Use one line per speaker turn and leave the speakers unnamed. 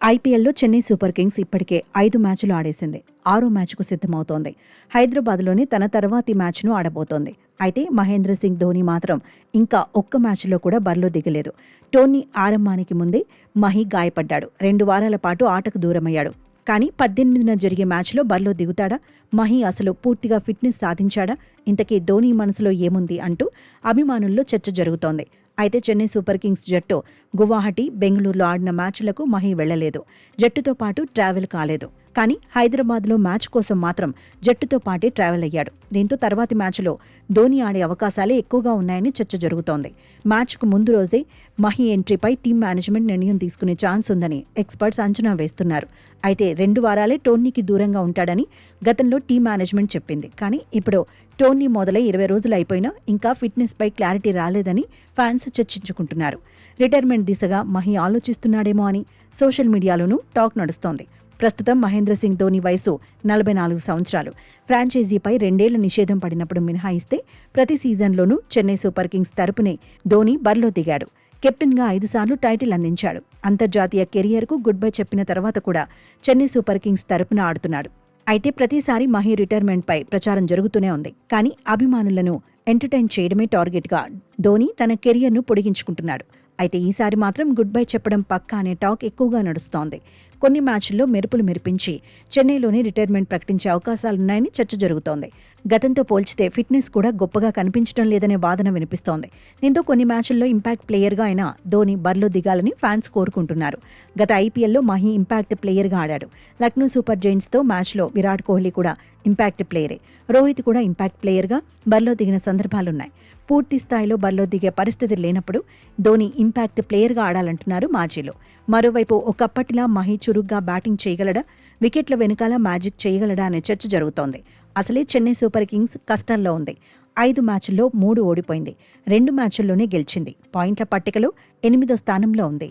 ఐపీఎల్లో Chennai super Kings ఇప్పటికే 5 మ్యాచ్లు ఆడేసింది. 6వ మ్యాచ్కు సిద్ధమవుతోంది. హైదరాబాద్లోని తన తర్వాతి మ్యాచ్ను ఆడబోతోంది. అయితే మహేంద్ర సింగ్ ధోని మాత్రం ఇంకా ఒక్క మ్యాచ్లో కూడా బరిలో దిగలేదు. టోర్నీ ఆరంభానికి ముందే మహి గాయపడ్డాడు. 2 వారాల పాటు ఆటకు దూరమయ్యాడు. కానీ 18న జరిగే మ్యాచ్లో బరిలో దిగుతాడా? మహి అసలు పూర్తిగా ఫిట్నెస్ సాధించాడా? ఇంతకీ ధోని మనసులో ఏముంది అంటూ అభిమానుల్లో చర్చ జరుగుతోంది. అయితే చెన్నై సూపర్ కింగ్స్ జట్టు గువాహటి, బెంగళూరులో ఆడిన మ్యాచ్లకు మహి వెళ్లలేదు. జట్టుతో పాటు ట్రావెల్ కాలేదు. కానీ హైదరాబాద్లో మ్యాచ్ కోసం మాత్రం జట్టుతో పాటే ట్రావెల్ అయ్యాడు. దీంతో తర్వాతి మ్యాచ్లో ధోని ఆడే అవకాశాలే ఎక్కువగా ఉన్నాయని చర్చ జరుగుతోంది. మ్యాచ్కు ముందు రోజే మహి ఎంట్రీపై టీం మేనేజ్మెంట్ నిర్ణయం తీసుకునే ఛాన్స్ ఉందని ఎక్స్పర్ట్స్ అంచనా వేస్తున్నారు. అయితే 2 వారాలే టోర్నీకి దూరంగా ఉంటాడని గతంలో టీం మేనేజ్మెంట్ చెప్పింది. కానీ ఇప్పుడు టోర్నీ మొదలై 20 రోజులు అయిపోయినా ఇంకా ఫిట్నెస్పై క్లారిటీ రాలేదని ఫ్యాన్స్ చర్చించుకుంటున్నారు. రిటైర్మెంట్ దిశగా మహి ఆలోచిస్తున్నాడేమో అని సోషల్ మీడియాలోనూ టాక్ నడుస్తోంది. ప్రస్తుతం మహేంద్ర సింగ్ ధోని వయసు 44 సంవత్సరాలు. ఫ్రాంచైజీపై 2 ఏళ్ల నిషేధం పడినప్పుడు మినహాయిస్తే ప్రతి సీజన్లోనూ చెన్నై సూపర్ కింగ్స్ తరపునే ధోని బరిలో దిగాడు. కెప్టెన్గా 5 సార్లు టైటిల్ అందించాడు. అంతర్జాతీయ కెరియర్కు గుడ్ బై చెప్పిన తర్వాత కూడా చెన్నై సూపర్ కింగ్స్ తరపున ఆడుతున్నాడు. అయితే ప్రతిసారి మహి రిటైర్మెంట్పై ప్రచారం జరుగుతూనే ఉంది. కానీ అభిమానులను ఎంటర్టైన్ చేయడమే టార్గెట్గా ధోని తన కెరియర్ను పొడిగించుకుంటున్నాడు. అయితే ఈసారి మాత్రం గుడ్ బై చెప్పడం పక్కా అనే టాక్ ఎక్కువగా నడుస్తోంది. కొన్ని మ్యాచ్ల్లో మెరుపులు మెరిపించి చెన్నైలోనే రిటైర్మెంట్ ప్రకటించే అవకాశాలున్నాయని చర్చ జరుగుతోంది. గతంతో పోల్చితే ఫిట్నెస్ కూడా గొప్పగా కనిపించడం లేదనే వాదన వినిపిస్తోంది. దీంతో కొన్ని మ్యాచ్ల్లో ఇంపాక్ట్ ప్లేయర్గా అయినా ధోని బరిలో దిగాలని ఫ్యాన్స్ కోరుకుంటున్నారు. గత ఐపీఎల్లో మహి ఇంపాక్ట్ ప్లేయర్గా ఆడాడు. లక్నో సూపర్ జైంట్స్తో మ్యాచ్లో విరాట్ కోహ్లీ కూడా ఇంపాక్ట్ ప్లేయరే. రోహిత్ కూడా ఇంపాక్ట్ ప్లేయర్గా బరిలో దిగిన సందర్భాలున్నాయి. పూర్తి స్థాయిలో బరిలో దిగే పరిస్థితి లేనప్పుడు ధోని ఇంపాక్ట్ ప్లేయర్గా ఆడాలంటున్నారు మాజీలు. మరోవైపు ఒకప్పటిలా మహి చురుగ్గా బ్యాటింగ్ చేయగలడా? వికెట్ల వెనుకాల మ్యాజిక్ చేయగలడా అనే చర్చ జరుగుతోంది. అసలే చెన్నై సూపర్ కింగ్స్ కష్టాల్లో ఉంది. 5 మ్యాచ్ల్లో 3 ఓడిపోయింది. 2 మ్యాచ్ల్లోనే గెలిచింది. పాయింట్ల పట్టికలో 8వ స్థానంలో ఉంది.